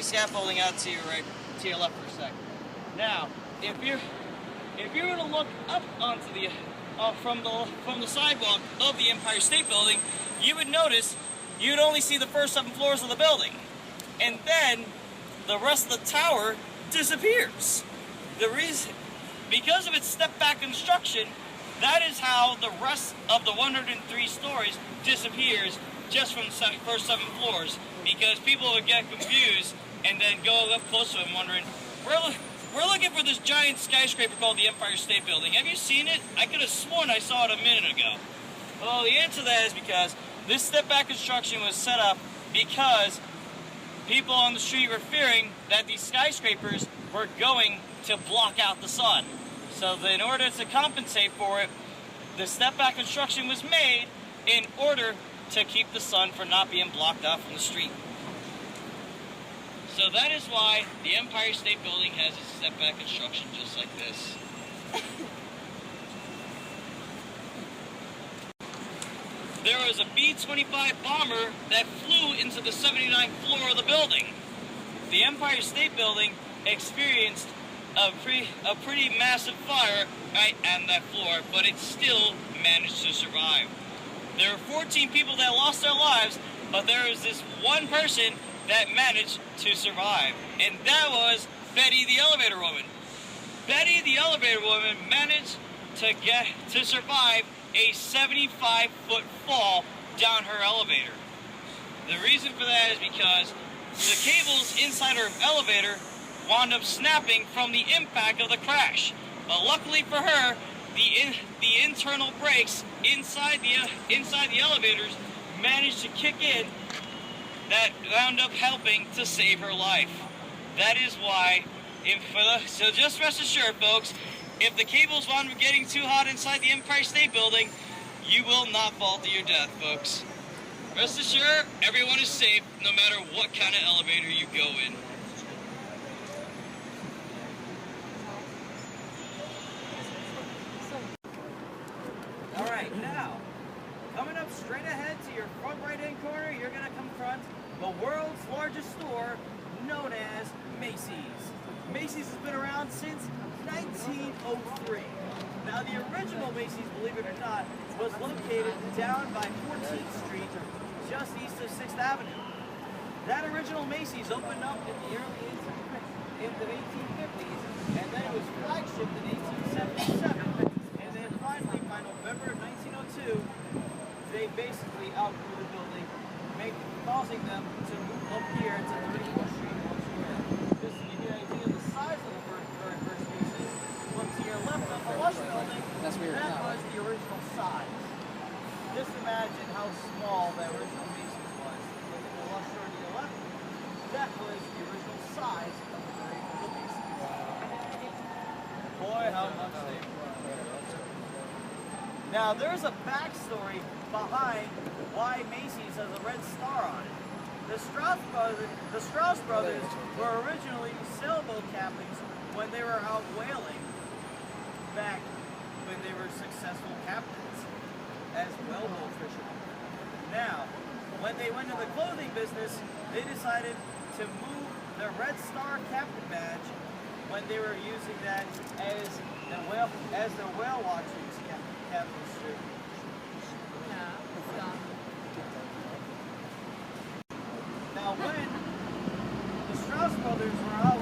scaffolding out to your right, to your left for a second. Now, if you were to look up onto the from the sidewalk of the Empire State Building, you would notice you'd only see the first 7 floors of the building, and then the rest of the tower disappears. The reason, because of its step-back construction, that is how the rest of the 103 stories disappears just from the first 7 floors, because people would get confused and then go up close to it wondering, we're looking for this giant skyscraper called the Empire State Building. Have you seen it? I could have sworn I saw it a minute ago. Well, the answer to that is because this step-back construction was set up because people on the street were fearing that these skyscrapers were going to block out the sun. So in order to compensate for it, the step-back construction was made in order to keep the sun from not being blocked out from the street. So that is why the Empire State Building has a step-back construction just like this. There was a B-25 bomber that flew into the 79th floor of the building. The Empire State Building experienced a pretty massive fire right on that floor, but it still managed to survive. There were 14 people that lost their lives, but there was this one person that managed to survive, and that was Betty the elevator woman. Betty the elevator woman managed to survive a 75-foot fall down her elevator. The reason for that is because the cables inside her elevator wound up snapping from the impact of the crash. But luckily for her, the internal brakes inside the elevators managed to kick in that wound up helping to save her life. That is why, so just rest assured, folks, if the cables wound up getting too hot inside the Empire State Building, you will not fall to your death, folks. Rest assured, everyone is safe no matter what kind of elevator you go in. Alright, now, coming up straight ahead to your front right-hand corner, you're going to confront the world's largest store, known as Macy's. Macy's has been around since 1903. Now, the original Macy's, believe it or not, was located down by 14th Street, just east of 6th Avenue. That original Macy's opened up in the early 1850s, and then it was flagshipped in 1877. And then finally, by November of 1902, they basically outgrew the building, causing them to move up here to 34th Street once again. Just to give you an idea of the size of the very first Macy's, look to your left of the Lush building, that was the original size. Just imagine how small that original Macy's was. Look at the Lush store to your left, that was the original size of the very first Macy's. Boy, how much they've grown. Now, there's a backstory behind why Macy's has a red star on it. The Strauss brothers were originally sailboat captains when they were out whaling back when they were successful captains as whaleboat fishermen. Now, when they went into the clothing business, they decided to move their red star captain badge when they were using that as their whale watching captain strip. Now, when the Strauss brothers were out